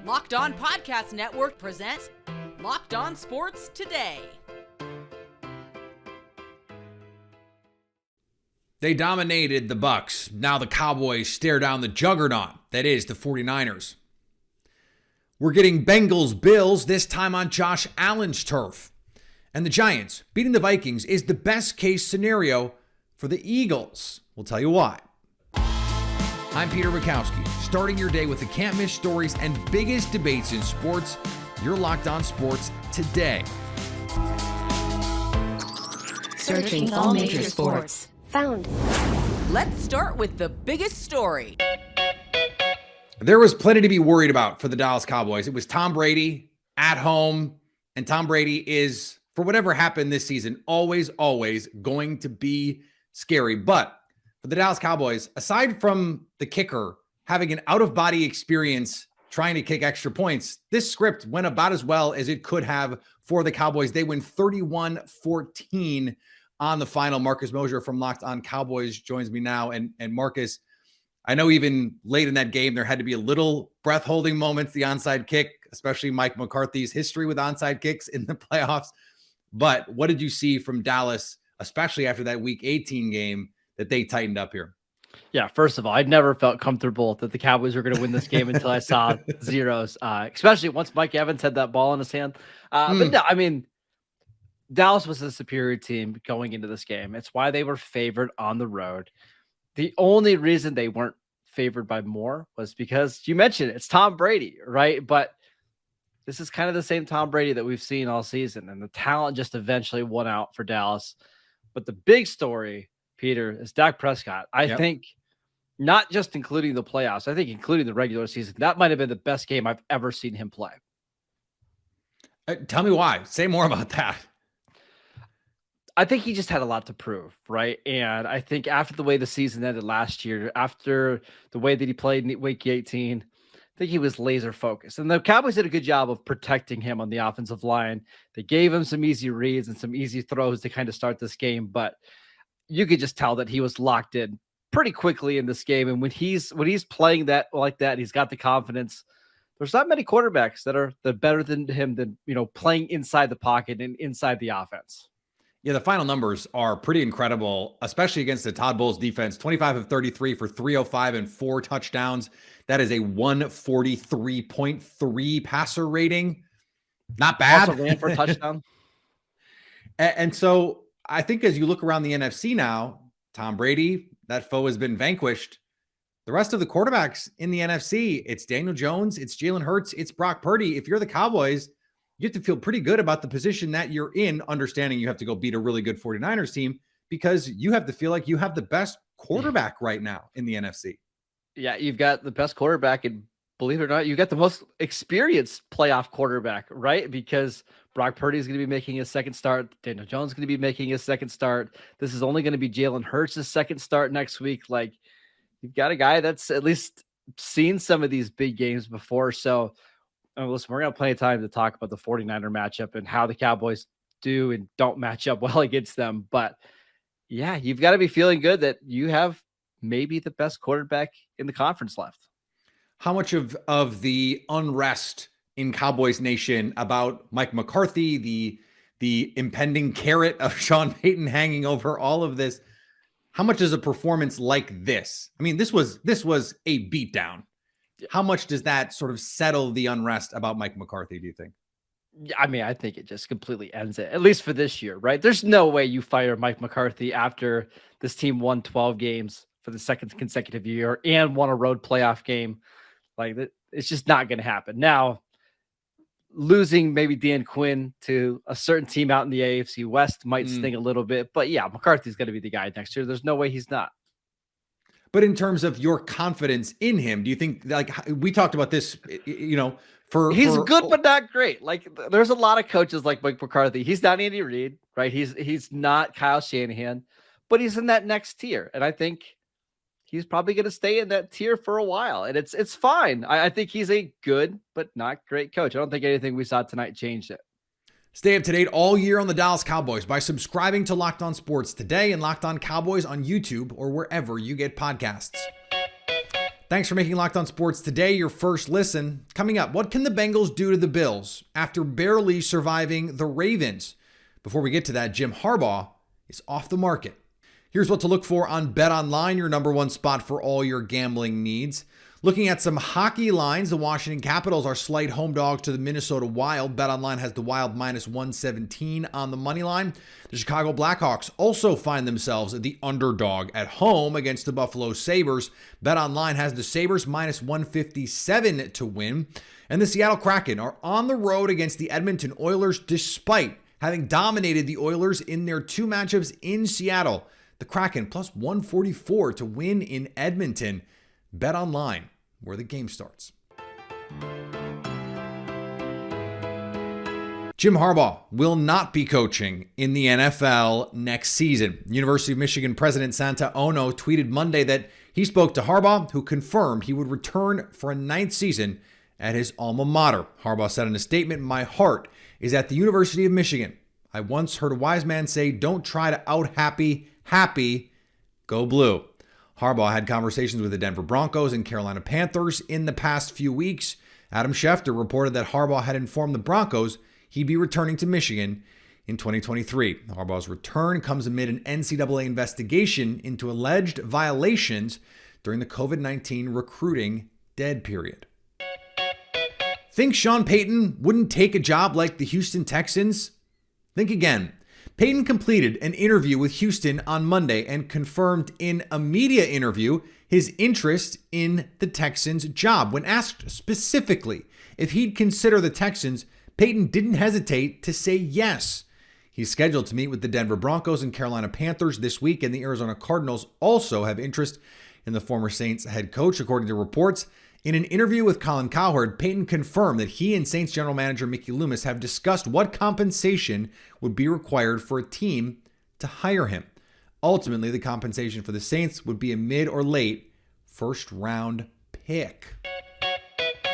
Locked On Podcast Network presents Locked On Sports Today. They dominated the Bucs. Now the Cowboys stare down the juggernaut that is the 49ers. We're getting Bengals-Bills, this time on Josh Allen's turf. And the Giants beating the Vikings is the best case scenario for the Eagles. We'll tell you why. I'm Peter Bukowski, starting your day with the can't-miss stories and biggest debates in sports. You're Locked On Sports Today. Searching all major sports. Found. Let's start with the biggest story. There was plenty to be worried about for the Dallas Cowboys. It was Tom Brady at home, and Tom Brady is, for whatever happened this season, always going to be scary. But for the Dallas Cowboys, aside from the kicker having an out-of-body experience trying to kick extra points, this script went about as well as it could have for the Cowboys. They win 31-14 on the final. Marcus Mosher from Locked On Cowboys joins me now. And Marcus, I know even late in that game, there had to be a little breath-holding moments, the onside kick, especially Mike McCarthy's history with onside kicks in the playoffs. But what did you see from Dallas, especially after that Week 18 game, that they tightened up here? Yeah, first of all, I'd never felt comfortable that the Cowboys were going to win this game until I saw zeros, especially once Mike Evans had that ball in his hand. But no, I mean, Dallas was a superior team going into this game. It's why they were favored on the road. The only reason they weren't favored by more was because you mentioned it, it's Tom Brady, right? But this is kind of the same Tom Brady that we've seen all season, and the talent just eventually won out for Dallas. But the big story, Peter, is Dak Prescott. I think not just including the playoffs, I think including the regular season, that might have been the best game I've ever seen him play. Tell me why. Say more about that. I think he just had a lot to prove, right? And I think after the way the season ended last year, after the way that he played in Week 18, I think he was laser focused. And the Cowboys did a good job of protecting him on the offensive line. They gave him some easy reads and some easy throws to kind of start this game, but you could just tell that he was locked in pretty quickly in this game. And when he's playing that like that, he's got the confidence. There's not many quarterbacks that are better than him than, playing inside the pocket and inside the offense. Yeah, the final numbers are pretty incredible, especially against the Todd Bowles defense. 25 of 33 for 305 and 4 touchdowns. That is a 143.3 passer rating. Not bad. Also ran for a touchdown. And so I think as you look around the NFC now, Tom Brady, that foe has been vanquished. The rest of the quarterbacks in the NFC, it's Daniel Jones, it's Jalen Hurts, it's Brock Purdy. If you're the Cowboys, you have to feel pretty good about the position that you're in, understanding you have to go beat a really good 49ers team because you have to feel like you have the best quarterback right now in the NFC. Yeah, you've got the best quarterback, and believe it or not, you got the most experienced playoff quarterback, right? Because Brock Purdy is going to be making his second start. Daniel Jones is going to be making his second start. This is only going to be Jalen Hurts' second start next week. Like, you've got a guy that's at least seen some of these big games before. So, listen, we're going to have plenty of time to talk about the 49er matchup and how the Cowboys do and don't match up well against them. But yeah, you've got to be feeling good that you have maybe the best quarterback in the conference left. How much of the unrest in Cowboys Nation about Mike McCarthy, the impending carrot of Sean Payton hanging over all of this, how much is a performance like this? I mean, this was a beatdown. How much does that sort of settle the unrest about Mike McCarthy, do you think? I mean, I think it just completely ends it, at least for this year, right? There's no way you fire Mike McCarthy after this team won 12 games for the second consecutive year and won a road playoff game. Like, it's just not going to happen. Now, losing maybe Dan Quinn to a certain team out in the AFC West might sting a little bit, but yeah, McCarthy's going to be the guy next year. There's no way he's not. But in terms of your confidence in him, do you think, like we talked about this, he's good, but not great. Like, there's a lot of coaches like Mike McCarthy. He's not Andy Reid, right? He's not Kyle Shanahan, but he's in that next tier. And I think he's probably going to stay in that tier for a while. And it's fine. I think he's a good, but not great coach. I don't think anything we saw tonight changed it. Stay up to date all year on the Dallas Cowboys by subscribing to Locked On Sports Today and Locked On Cowboys on YouTube or wherever you get podcasts. Thanks for making Locked On Sports today your first listen. Coming up, what can the Bengals do to the Bills after barely surviving the Ravens? Before we get to that, Jim Harbaugh is off the market. Here's what to look for on BetOnline, your number one spot for all your gambling needs. Looking at some hockey lines, the Washington Capitals are slight home dogs to the Minnesota Wild. BetOnline has the Wild minus 117 on the money line. The Chicago Blackhawks also find themselves the underdog at home against the Buffalo Sabres. BetOnline has the Sabres minus 157 to win. And the Seattle Kraken are on the road against the Edmonton Oilers despite having dominated the Oilers in their two matchups in Seattle. The Kraken plus 144 to win in Edmonton. BetOnline, where the game starts. Jim Harbaugh will not be coaching in the NFL next season. University of Michigan President Santa Ono tweeted Monday that he spoke to Harbaugh, who confirmed he would return for a ninth season at his alma mater. Harbaugh said in a statement, "My heart is at the University of Michigan. I once heard a wise man say, don't try to out happy, go blue." Harbaugh had conversations with the Denver Broncos and Carolina Panthers in the past few weeks. Adam Schefter reported that Harbaugh had informed the Broncos he'd be returning to Michigan in 2023. Harbaugh's return comes amid an NCAA investigation into alleged violations during the COVID-19 recruiting dead period. Think Sean Payton wouldn't take a job like the Houston Texans? Think again. Payton completed an interview with Houston on Monday and confirmed in a media interview his interest in the Texans' job. When asked specifically if he'd consider the Texans, Payton didn't hesitate to say yes. He's scheduled to meet with the Denver Broncos and Carolina Panthers this week, and the Arizona Cardinals also have interest in the former Saints head coach, according to reports. In an interview with Colin Cowherd, Payton confirmed that he and Saints general manager Mickey Loomis have discussed what compensation would be required for a team to hire him. Ultimately, the compensation for the Saints would be a mid or late first-round pick.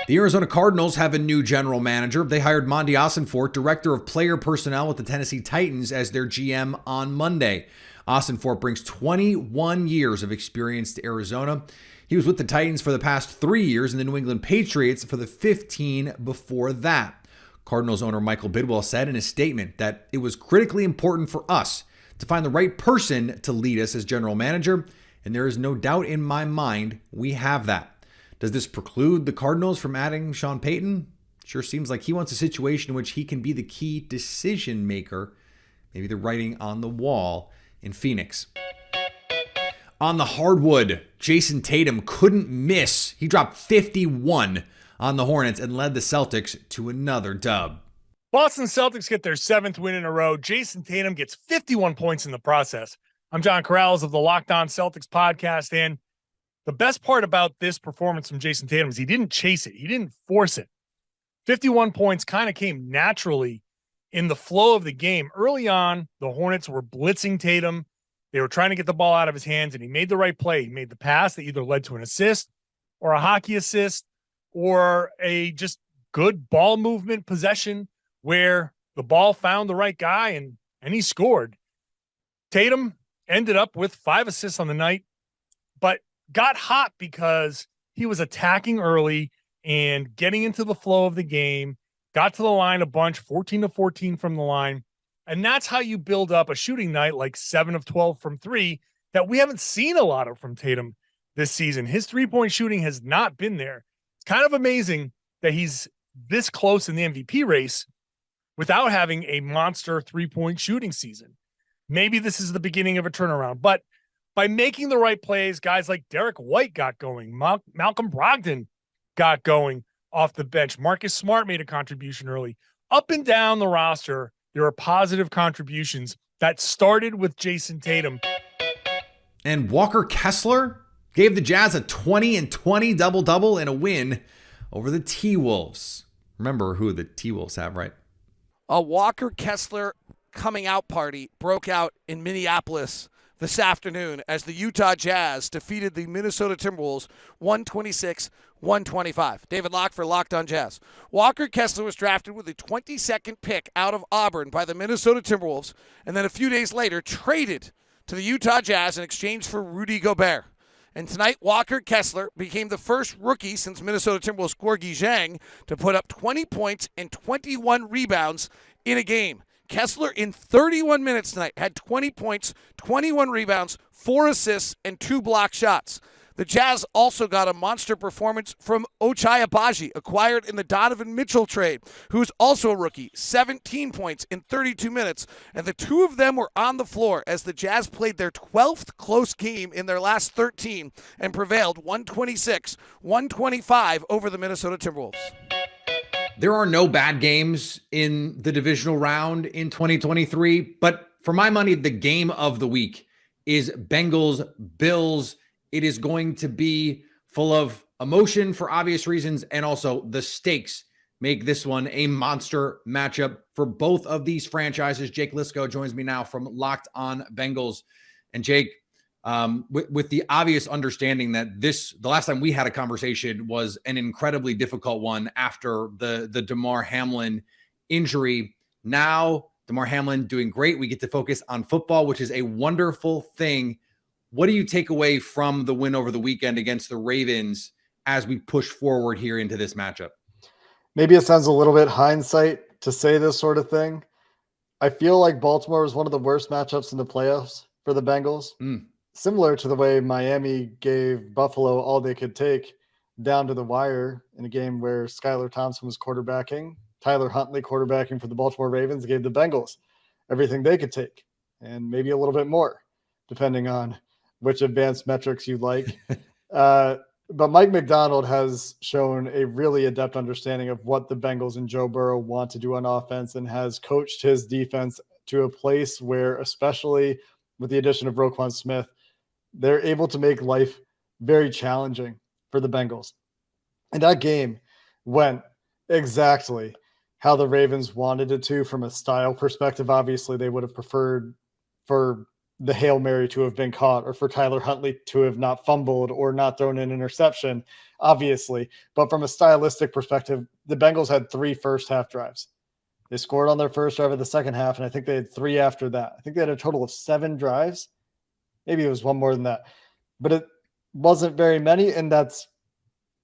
The Arizona Cardinals have a new general manager. They hired Monty Ossenfort, director of player personnel with the Tennessee Titans, as their GM on Monday. Ossenfort brings 21 years of experience to Arizona. He was with the Titans for the past 3 years and the New England Patriots for the 15 before that. Cardinals owner Michael Bidwell said in a statement that it was critically important for us to find the right person to lead us as general manager, and there is no doubt in my mind we have that. Does this preclude the Cardinals from adding Sean Payton? Sure seems like he wants a situation in which he can be the key decision maker, maybe the writing on the wall in Phoenix. On the hardwood, Jayson Tatum couldn't miss. He dropped 51 on the Hornets and led the Celtics to another dub. Boston Celtics get their 7th win in a row. Jayson Tatum gets 51 points in the process. I'm John Corrales of the Locked On Celtics podcast, and the best part about this performance from Jayson Tatum is he didn't chase it. He didn't force it. 51 points kind of came naturally in the flow of the game. Early on, the Hornets were blitzing Tatum. They were trying to get the ball out of his hands, and he made the right play. He made the pass that either led to an assist or a hockey assist or a just good ball movement possession where the ball found the right guy and he scored. Tatum ended up with 5 assists on the night, but got hot because he was attacking early and getting into the flow of the game, got to the line a bunch, 14 of 14 from the line. And that's how you build up a shooting night like 7 of 12 from 3 that we haven't seen a lot of from Tatum this season. His 3-point shooting has not been there. It's kind of amazing that he's this close in the MVP race without having a monster 3-point shooting season. Maybe this is the beginning of a turnaround, but by making the right plays, guys like Derek White got going. Malcolm Brogdon got going off the bench. Marcus Smart made a contribution early. Up and down the roster, there are positive contributions that started with Jayson Tatum. And Walker Kessler gave the Jazz a 20-20 double-double in a win over the T-Wolves. Remember who the T-Wolves have, right? A Walker Kessler coming out party broke out in Minneapolis this afternoon as the Utah Jazz defeated the Minnesota Timberwolves 126-125. David Locke for Locked On Jazz. Walker Kessler was drafted with the 22nd pick out of Auburn by the Minnesota Timberwolves, and then a few days later traded to the Utah Jazz in exchange for Rudy Gobert. And tonight, Walker Kessler became the first rookie since Minnesota Timberwolves Gorgui Dieng to put up 20 points and 21 rebounds in a game. Kessler, in 31 minutes tonight, had 20 points, 21 rebounds, 4 assists, and 2 block shots. The Jazz also got a monster performance from Ochai Agbaji, acquired in the Donovan Mitchell trade, who's also a rookie, 17 points in 32 minutes. And the two of them were on the floor as the Jazz played their 12th close game in their last 13 and prevailed 126-125 over the Minnesota Timberwolves. There are no bad games in the divisional round in 2023, but for my money, the game of the week is Bengals-Bills. It is going to be full of emotion for obvious reasons, and also the stakes make this one a monster matchup for both of these franchises. Jake Lisco joins me now from Locked On Bengals. And Jake, with the obvious understanding that the last time we had a conversation was an incredibly difficult one after the Damar Hamlin injury. Now, Damar Hamlin doing great. We get to focus on football, which is a wonderful thing. What do you take away from the win over the weekend against the Ravens as we push forward here into this matchup? Maybe it sounds a little bit hindsight to say this sort of thing. I feel like Baltimore was one of the worst matchups in the playoffs for the Bengals. Similar to the way Miami gave Buffalo all they could take down to the wire in a game where Skylar Thompson was quarterbacking. Tyler Huntley quarterbacking for the Baltimore Ravens gave the Bengals everything they could take, and maybe a little bit more, depending on which advanced metrics you like. But Mike McDonald has shown a really adept understanding of what the Bengals and Joe Burrow want to do on offense, and has coached his defense to a place where, especially with the addition of Roquan Smith, they're able to make life very challenging for the Bengals. And that game went exactly how the Ravens wanted it to from a style perspective. Obviously, they would have preferred for the Hail Mary to have been caught, or for Tyler Huntley to have not fumbled or not thrown an interception, obviously. But from a stylistic perspective, the Bengals had 3 first-half drives. They scored on their first drive of the second half, and I think they had 3 after that. I think they had a total of 7 drives. Maybe it was one more than that. But it wasn't very many, and that's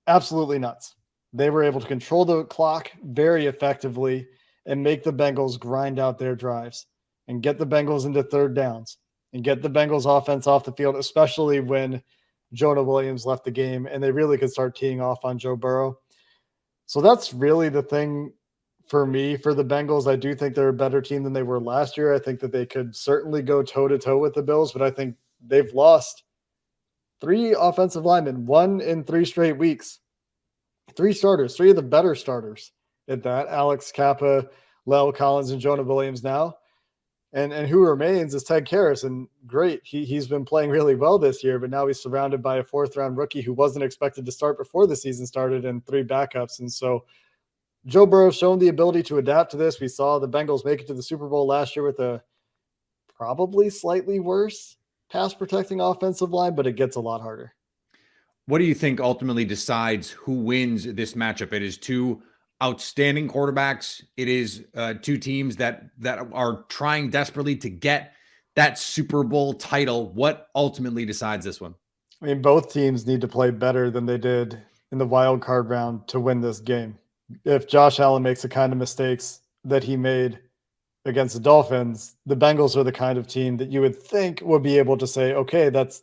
absolutely nuts. They were able to control the clock very effectively and make the Bengals grind out their drives and get the Bengals into third downs and get the Bengals offense off the field, especially when Jonah Williams left the game and they really could start teeing off on Joe Burrow. So that's really the thing for me for the Bengals. I do think they're a better team than they were last year. I think that they could certainly go toe-to-toe with the Bills, but I think they've lost 3 offensive linemen, 1 in 3 straight weeks. 3 starters, 3 of the better starters at that. Alex Kappa, Lel Collins, and Jonah Williams now. And who remains is Ted Karras, and great. He's been playing really well this year, but now he's surrounded by a 4th-round rookie who wasn't expected to start before the season started, and 3 backups. And so Joe Burrow's shown the ability to adapt to this. We saw the Bengals make it to the Super Bowl last year with a probably slightly worse pass-protecting offensive line, but it gets a lot harder. What do you think ultimately decides who wins this matchup? It is 2 outstanding quarterbacks. It is 2 teams that are trying desperately to get that Super Bowl title. What ultimately decides this one? I mean, both teams need to play better than they did in the wild card round to win this game. If Josh Allen makes the kind of mistakes that he made against the Dolphins, the Bengals are the kind of team that you would think would be able to say, okay, that's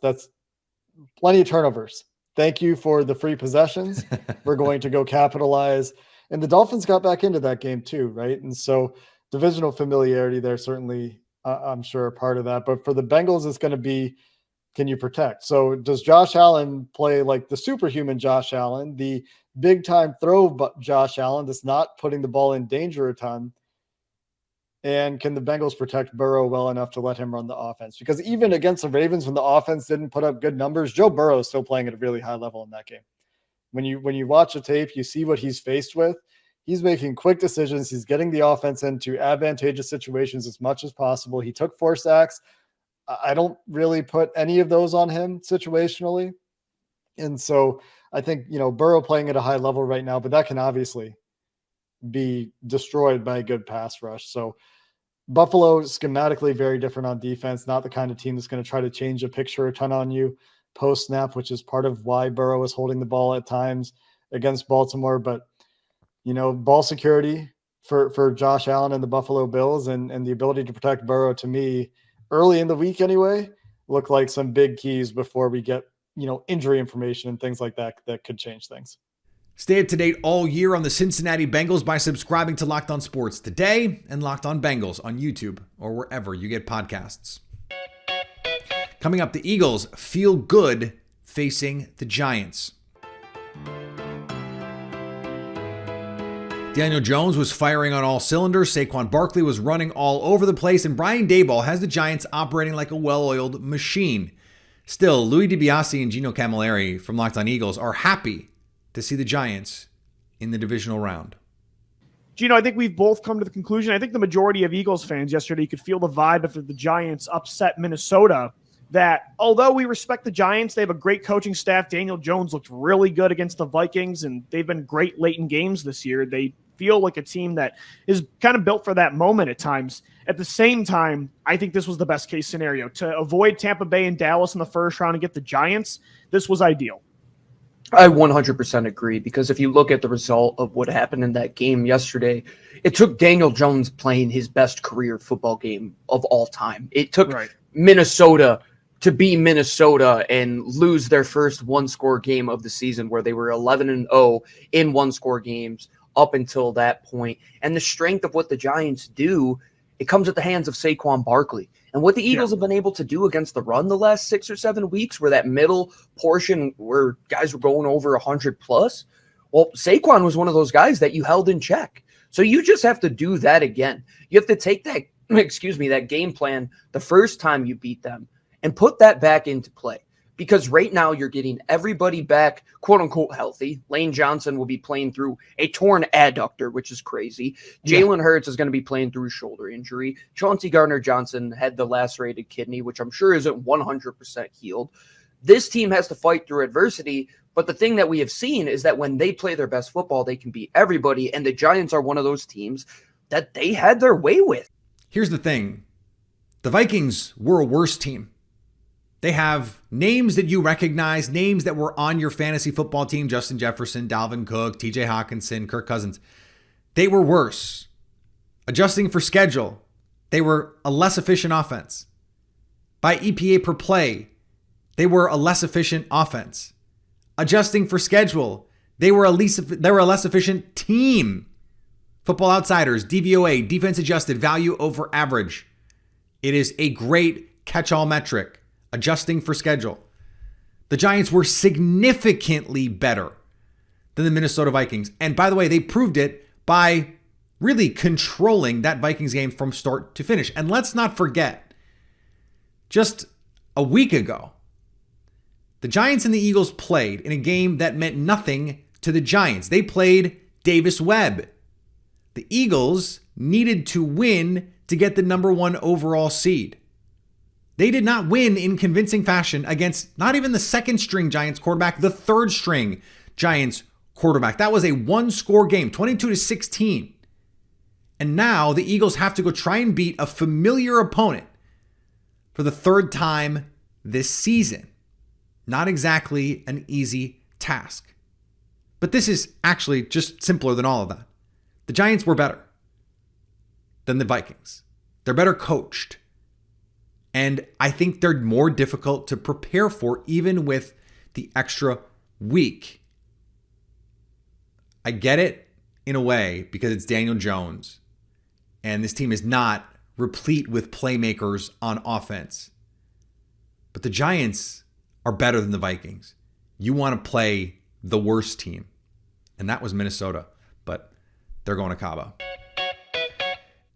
plenty of turnovers. Thank you for the free possessions. We're going to go capitalize. And the Dolphins got back into that game too, right? And so divisional familiarity there certainly, I'm sure, a part of that. But for the Bengals, it's going to be, can you protect? So does Josh Allen play like the superhuman Josh Allen, the big-time throw Josh Allen that's not putting the ball in danger a ton? And can the Bengals protect Burrow well enough to let him run the offense? Because even against the Ravens, when the offense didn't put up good numbers, Joe Burrow is still playing at a really high level in that game. When you watch the tape, you see what he's faced with. He's making quick decisions. He's getting the offense into advantageous situations as much as possible. He took 4 sacks. I don't really put any of those on him situationally. And so I think, Burrow playing at a high level right now, but that can obviously be destroyed by a good pass rush. So Buffalo schematically very different on defense, not the kind of team that's going to try to change the picture a ton on you. post snap, which is part of why Burrow was holding the ball at times against Baltimore. But, ball security for Josh Allen and the Buffalo Bills and the ability to protect Burrow, to me, early in the week anyway, look like some big keys before we get, injury information and things like that could change things. Stay up to date all year on the Cincinnati Bengals by subscribing to Locked On Sports Today and Locked On Bengals on YouTube or wherever you get podcasts. Coming up, the Eagles feel good facing the Giants. Daniel Jones was firing on all cylinders. Saquon Barkley was running all over the place, and Brian Daboll has the Giants operating like a well-oiled machine. Still, Louis DiBiase and Gino Camilleri from Locked On Eagles are happy to see the Giants in the divisional round. Gino, I think we've both come to the conclusion. I think the majority of Eagles fans yesterday could feel the vibe after the Giants upset Minnesota, that although we respect the Giants, they have a great coaching staff. Daniel Jones looked really good against the Vikings, and they've been great late in games this year. They feel like a team that is kind of built for that moment at times. At the same time, I think this was the best case scenario. To avoid Tampa Bay and Dallas in the first round and get the Giants, this was ideal. I 100% agree, because if you look at the result of what happened in that game yesterday, it took Daniel Jones playing his best career football game of all time. It took Minnesota to be Minnesota and lose their first one-score game of the season, where they were 11-0 in one-score games up until that point. And the strength of what the Giants do, it comes at the hands of Saquon Barkley. And what the Eagles have been able to do against the run the last 6 or 7 weeks, where that middle portion where guys were going over 100 plus, well, Saquon was one of those guys that you held in check. So you just have to do that again. You have to take that, that game plan the first time you beat them and put that back into play. Because right now you're getting everybody back, quote unquote, healthy. Lane Johnson will be playing through a torn adductor, which is crazy. Jalen Hurts is going to be playing through a shoulder injury. Chauncey Gardner-Johnson had the lacerated kidney, which I'm sure isn't 100% healed. This team has to fight through adversity. But the thing that we have seen is that when they play their best football, they can beat everybody. And the Giants are one of those teams that they had their way with. Here's the thing. The Vikings were a worse team. They have names that you recognize, names that were on your fantasy football team: Justin Jefferson, Dalvin Cook, TJ Hawkinson, Kirk Cousins. They were worse. Adjusting for schedule, they were a less efficient offense. By EPA per play, they were a less efficient offense. Adjusting for schedule, they were a less efficient team. Football Outsiders, DVOA, defense adjusted value over average. It is a great catch-all metric. Adjusting for schedule. The Giants were significantly better than the Minnesota Vikings. And by the way, they proved it by really controlling that Vikings game from start to finish. And let's not forget, just a week ago, the Giants and the Eagles played in a game that meant nothing to the Giants. They played Davis Webb. The Eagles needed to win to get the number 1 overall seed. They did not win in convincing fashion against not even the second string Giants quarterback, the third string Giants quarterback. That was a 1-score game, 22-16. And now the Eagles have to go try and beat a familiar opponent for the third time this season. Not exactly an easy task. But this is actually just simpler than all of that. The Giants were better than the Vikings. They're better coached. And I think they're more difficult to prepare for, even with the extra week. I get it in a way because it's Daniel Jones. And this team is not replete with playmakers on offense. But the Giants are better than the Vikings. You want to play the worst team. And that was Minnesota. But they're going to Cabo.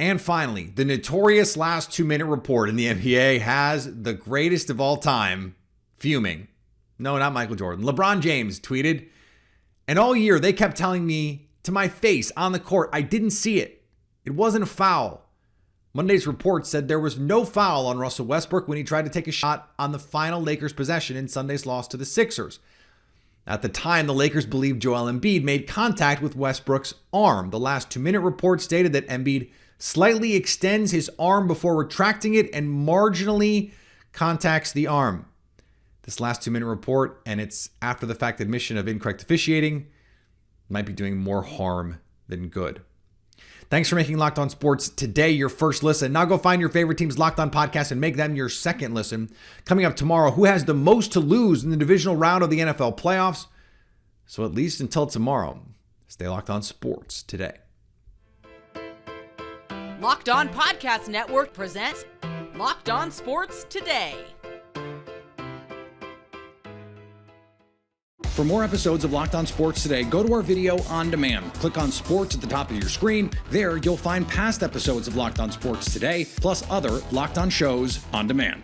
And finally, the notorious last 2-minute report in the NBA has the greatest of all time fuming. No, not Michael Jordan. LeBron James tweeted, and all year they kept telling me to my face on the court, I didn't see it. It wasn't a foul. Monday's report said there was no foul on Russell Westbrook when he tried to take a shot on the final Lakers possession in Sunday's loss to the Sixers. At the time, the Lakers believed Joel Embiid made contact with Westbrook's arm. The last 2-minute report stated that Embiid slightly extends his arm before retracting it and marginally contacts the arm. The This last 2-minute report, and it's after the fact admission of incorrect officiating, might be doing more harm than good. Thanks for making Locked On Sports Today your first listen. Now go find your favorite team's Locked On podcast and make them your second listen. Coming up tomorrow, who has the most to lose in the divisional round of the NFL playoffs? So at least until tomorrow, stay Locked On Sports Today. Locked On Podcast Network presents Locked On Sports Today. For more episodes of Locked On Sports Today, go to our video on demand. Click on Sports at the top of your screen. There, you'll find past episodes of Locked On Sports Today, plus other Locked On shows on demand.